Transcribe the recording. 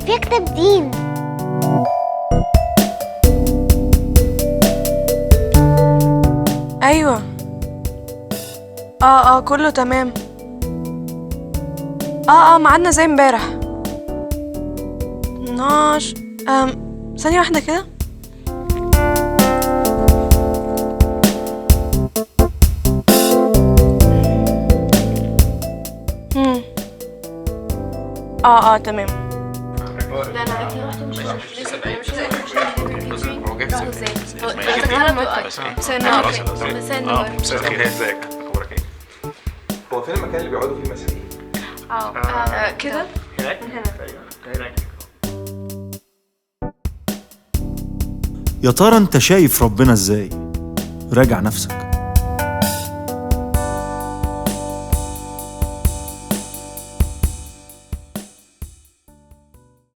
فيها كتاب دين. ايوه. كله تمام. ميعادنا زي امبارح 12. ثانية واحدة كده. تمام. لا انا اكيد رحت مش هو جاي ازيك؟ اخبارك ايه؟ هو فين المكان اللي بيقعدوا فيه المسيحيين؟ كده هناك هناك. يا ترى انت شايف ربنا ازاي؟ راجع نفسك.